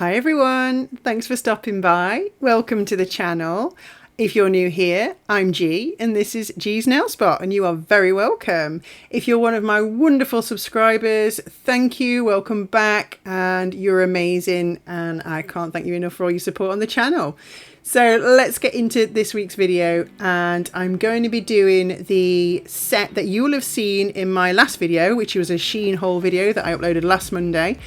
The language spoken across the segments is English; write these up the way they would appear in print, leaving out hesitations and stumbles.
Hi everyone, thanks for stopping by. Welcome to the channel. If you're new here, I'm G and this is G's Nail Spot and you are very welcome. If you're one of my wonderful subscribers, thank you, welcome back, and you're amazing and I can't thank you enough for all your support on the channel. So let's get into this week's video, and I'm going to be doing the set that you will have seen in my last video, which was a Shein Haul video that I uploaded last Monday.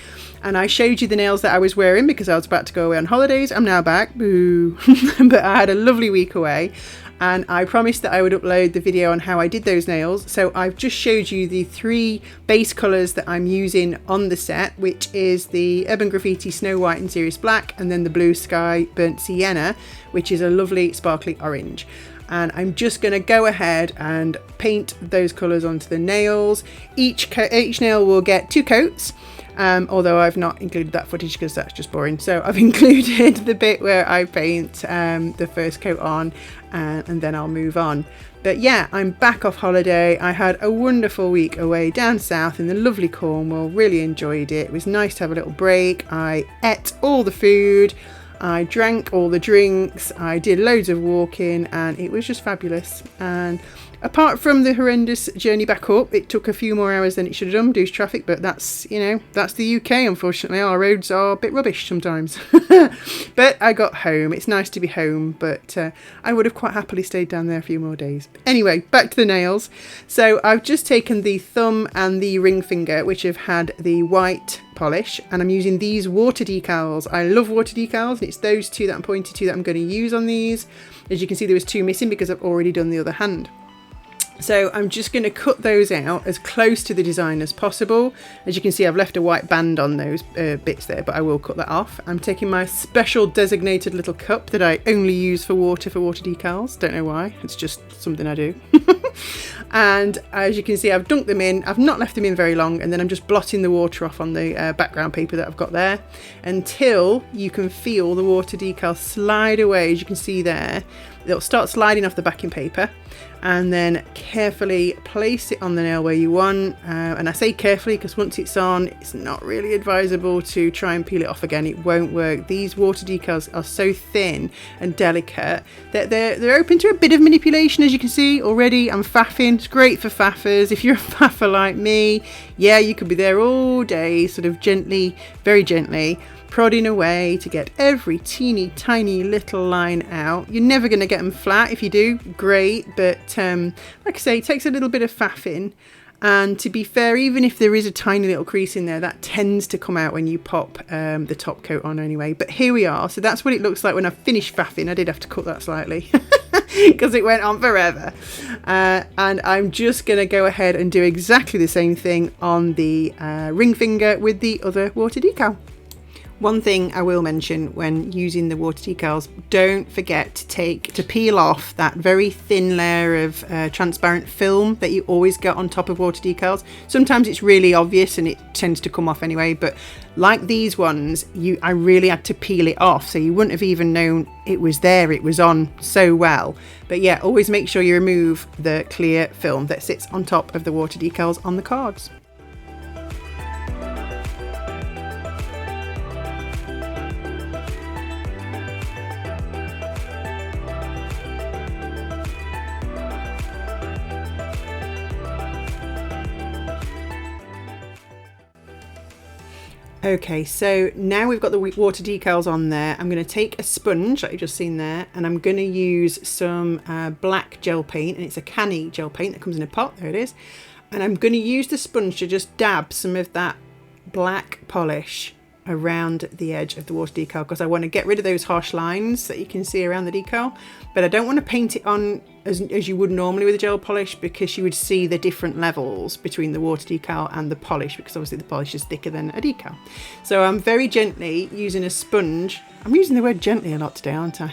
And I showed you the nails that I was wearing because I was about to go away on holidays. I'm now back, boo. But I had a lovely week away and I promised that I would upload the video on how I did those nails. So I've just showed you the three base colours that I'm using on the set, which is the Urban Graffiti Snow White and Serious Black, and then the Bluesky Burnt Sienna, which is a lovely sparkly orange. And I'm just going to go ahead and paint those colours onto the nails. Each nail will get 2 coats. Although I've not included that footage because that's just boring. So I've included the bit where I paint the first coat on and then I'll move on. But yeah, I'm back off holiday. I had a wonderful week away down south in the lovely Cornwall. Really enjoyed it. It was nice to have a little break. I ate all the food. I drank all the drinks. I did loads of walking and it was just fabulous. And apart from the horrendous journey back up, it took a few more hours than it should have done due to traffic, but that's, you know, that's the UK, unfortunately. Our roads are a bit rubbish sometimes. But I got home. It's nice to be home, but I would have quite happily stayed down there a few more days. Anyway, back to the nails. So I've just taken the thumb and the ring finger, which have had the white polish, and I'm using these water decals. I love water decals, and it's those two that I'm pointing to that I'm going to use on these. As you can see, there was 2 missing because I've already done the other hand. So I'm just going to cut those out as close to the design as possible. As you can see, I've left a white band on those bits there, but I will cut that off. I'm taking my special designated little cup that I only use for water decals. Don't know why, it's just something I do. And as you can see, I've dunked them in. I've not left them in very long, and then I'm just blotting the water off on the background paper that I've got there until you can feel the water decal slide away. As you can see there, it'll start sliding off the backing paper, and then carefully place it on the nail where you want. And I say carefully because once it's on, it's not really advisable to try and peel it off again. It won't work. These water decals are so thin and delicate that they're open to a bit of manipulation. As you can see already, I'm faffing. It's great for faffers. If you're a faffer like me, yeah, you could be there all day, sort of gently, very gently, prodding away to get every teeny tiny little line out. You're never going to get them flat. If you do, great, but like I say, it takes a little bit of faffing. And to be fair, even if there is a tiny little crease in there, that tends to come out when you pop the top coat on anyway. But here we are. So that's what it looks like when I finished faffing. I did have to cut that slightly because it went on forever. And I'm just going to go ahead and do exactly the same thing on the ring finger with the other water decal. One thing I will mention when using the water decals, don't forget to peel off that very thin layer of transparent film that you always get on top of water decals. Sometimes it's really obvious and it tends to come off anyway, but like these ones, I really had to peel it off, so you wouldn't have even known it was there. It was on so well. But yeah, always make sure you remove the clear film that sits on top of the water decals on the cards. Okay, so now we've got the water decals on there. I'm going to take a sponge like you've just seen there, and I'm going to use some black gel paint, and it's a Canni gel paint that comes in a pot. There it is. And I'm going to use the sponge to just dab some of that black polish around the edge of the water decal because I want to get rid of those harsh lines that you can see around the decal, but I don't want to paint it on as you would normally with a gel polish, because you would see the different levels between the water decal and the polish, because obviously the polish is thicker than a decal. So I'm very gently using a sponge. I'm using the word gently a lot today, aren't I?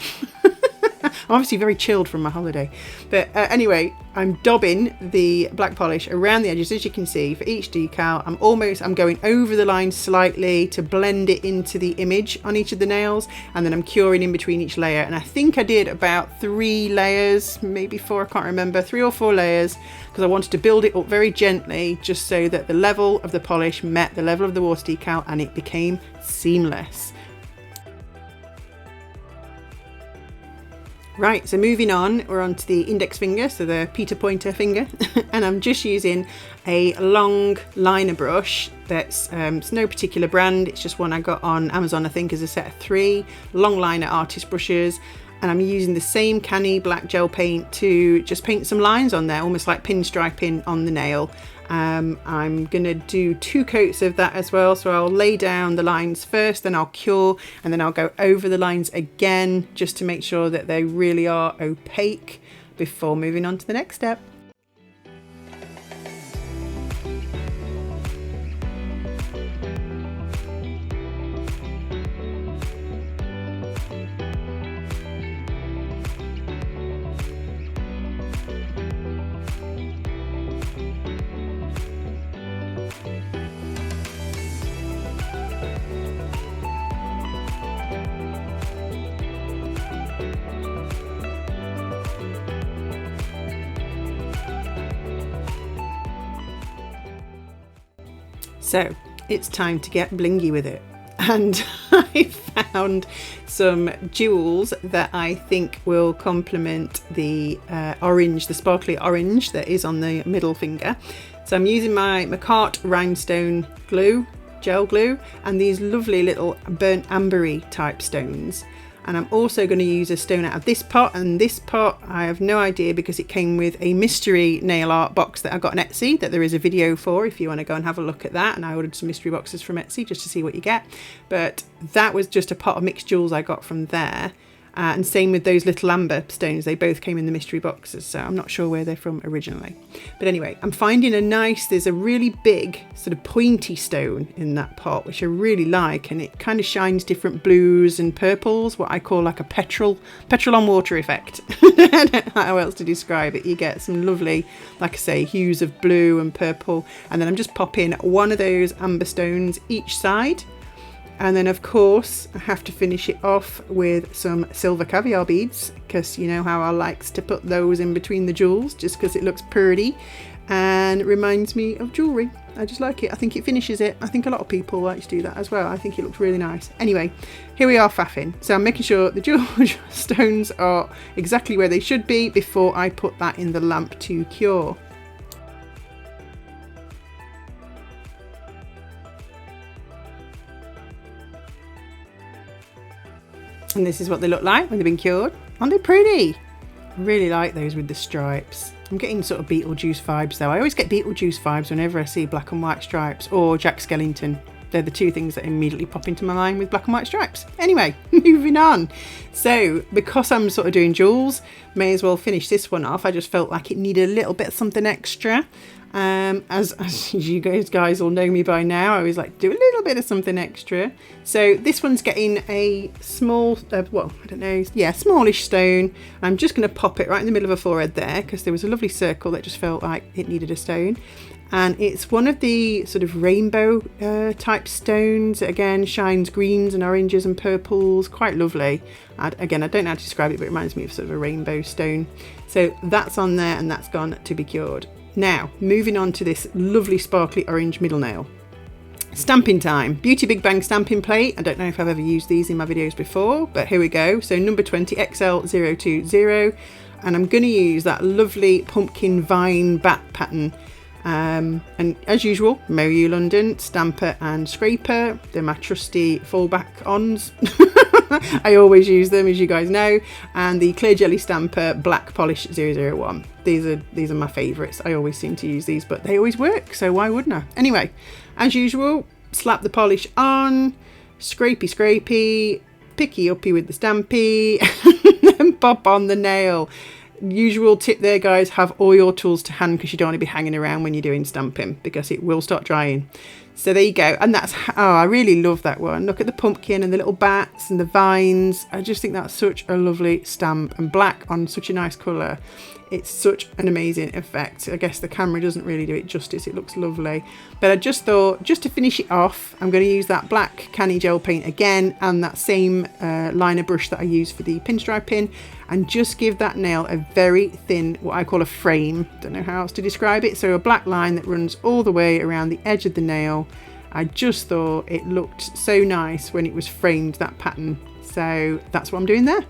I'm obviously very chilled from my holiday. But anyway, I'm daubing the black polish around the edges, as you can see, for each decal. I'm going over the line slightly to blend it into the image on each of the nails, and then I'm curing in between each layer. And I think I did about 3 layers, maybe 4, I can't remember, 3 or 4 layers, because I wanted to build it up very gently, just so that the level of the polish met the level of the water decal and it became seamless. Right, so moving on, we're on to the index finger, so the Peter Pointer finger, and I'm just using a long liner brush that's it's no particular brand, it's just one I got on Amazon, I think, as a set of 3 long liner artist brushes, and I'm using the same Canni black gel paint to just paint some lines on there, almost like pinstriping on the nail. I'm gonna do 2 coats of that as well, so I'll lay down the lines first, then I'll cure, and then I'll go over the lines again just to make sure that they really are opaque before moving on to the next step. So it's time to get blingy with it, and I found some jewels that I think will complement the orange, the sparkly orange that is on the middle finger. So I'm using my McCart rhinestone glue, gel glue, and these lovely little burnt ambery type stones. And I'm also going to use a stone out of this pot, and this pot I have no idea because it came with a mystery nail art box that I got on Etsy that there is a video for if you want to go and have a look at that, and I ordered some mystery boxes from Etsy just to see what you get. But that was just a pot of mixed jewels I got from there. And same with those little amber stones, they both came in the mystery boxes, so I'm not sure where they're from originally. But anyway, I'm finding there's a really big sort of pointy stone in that pot, which I really like, and it kind of shines different blues and purples, what I call like a petrol on water effect. I don't know how else to describe it. You get some lovely, like I say, hues of blue and purple, and then I'm just popping one of those amber stones each side. And then of course I have to finish it off with some silver caviar beads, because you know how I likes to put those in between the jewels just because it looks pretty and it reminds me of jewellery. I just like it. I think it finishes it. I think a lot of people like to do that as well. I think it looks really nice. Anyway, here we are faffing. So I'm making sure the jewel stones are exactly where they should be before I put that in the lamp to cure. And this is what they look like when they've been cured. Aren't they pretty? I really like those with the stripes. I'm getting sort of Beetlejuice vibes though. I always get Beetlejuice vibes whenever I see black and white stripes, or Jack Skellington. They're the 2 things that immediately pop into my mind with black and white stripes. Anyway, moving on. So because I'm sort of doing jewels, may as well finish this one off. I just felt like it needed a little bit of something extra. As you guys all know me by now, I always like to do a little bit of something extra. So this one's getting a small, smallish stone. I'm just going to pop it right in the middle of a forehead there, because there was a lovely circle that just felt like it needed a stone. And it's one of the sort of rainbow type stones. Again, shines greens and oranges and purples, quite lovely. Again, I don't know how to describe it, but it reminds me of sort of a rainbow stone. So that's on there, and that's gone to be cured. Now, moving on to this lovely sparkly orange middle nail. Stamping time. Beauty Big Bang stamping plate. I don't know if I've ever used these in my videos before, but here we go. So number 20 XL020, and I'm going to use that lovely pumpkin vine bat pattern. And as usual, MoYou London Stamper and Scraper. They're my trusty fallback ons. I always use them, as you guys know. And the Clear Jelly Stamper Black Polish 001. These are my favourites. I always seem to use these, but they always work, so why wouldn't I? Anyway, as usual, slap the polish on, scrapey, picky uppy with the stampy, and then pop on the nail. Usual tip there, guys, have all your tools to hand, because you don't want to be hanging around when you're doing stamping, because it will start drying. So there you go. And that's, I really love that one. Look at the pumpkin and the little bats and the vines. I just think that's such a lovely stamp, and black on such a nice colour. It's such an amazing effect. I guess the camera doesn't really do it justice. It looks lovely. But I just thought, just to finish it off, I'm going to use that black Canni gel paint again, and that same liner brush that I used for the pinstriping, and just give that nail a very thin, what I call a frame. Don't know how else to describe it. So a black line that runs all the way around the edge of the nail. I just thought it looked so nice when it was framed, that pattern. So that's what I'm doing there.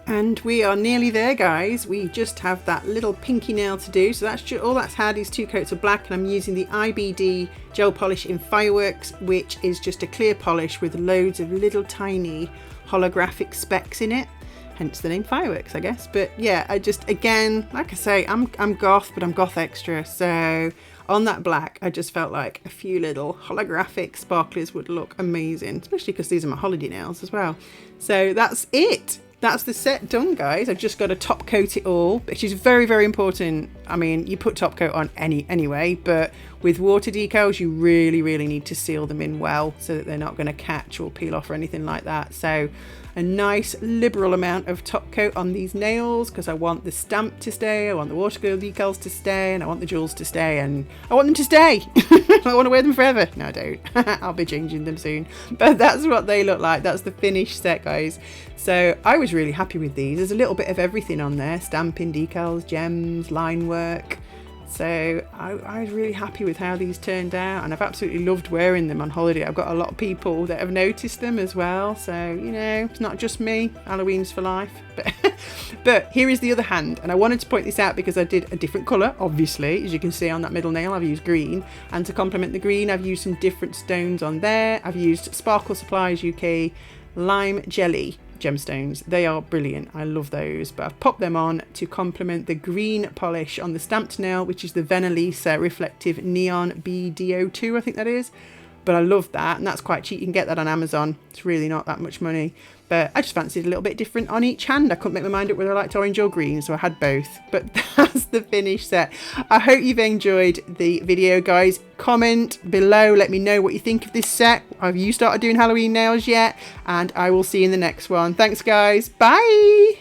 And we are nearly there, guys. We just have that little pinky nail to do. So that's just, all that's had is 2 coats of black, and I'm using the IBD gel polish in Fireworks, which is just a clear polish with loads of little tiny holographic specks in it. Hence the name Fireworks, I guess. But yeah, I just, again, like I say, I'm goth, but I'm goth extra. So on that black, I just felt like a few little holographic sparklers would look amazing, especially because these are my holiday nails as well. So that's it. That's the set done, guys. I've just got to top coat it all, which is very, very important. I mean, you put top coat on anyway, but with water decals, you really, really need to seal them in well so that they're not going to catch or peel off or anything like that. So a nice liberal amount of top coat on these nails, because I want the stamp to stay, I want the watercolor decals to stay, and I want the jewels to stay, and I want them to stay. I want to wear them forever. No, I don't. I'll be changing them soon. But that's what they look like. That's the finished set, guys. So I was really happy with these. There's a little bit of everything on there. Stamping, decals, gems, line work. So I was really happy with how these turned out, and I've absolutely loved wearing them on holiday. I've got a lot of people that have noticed them as well. So, you know, it's not just me. Halloween's for life. But here is the other hand, and I wanted to point this out because I did a different colour, obviously. As you can see on that middle nail, I've used green, and to complement the green, I've used some different stones on there. I've used Sparkle Supplies UK Lime Jelly gemstones. They are brilliant. I love those, but I've popped them on to complement the green polish on the stamped nail, which is the Venalisa Reflective Neon BDO2, I think that is. But I love that, and that's quite cheap. You can get that on Amazon. It's really not that much money. But I just fancied a little bit different on each hand. I couldn't make my mind up whether I liked orange or green, so I had both. But that's the finished set. I hope you've enjoyed the video, guys. Comment below, let me know what you think of this set. Have you started doing Halloween nails yet? And I will see you in the next one. Thanks, guys. Bye!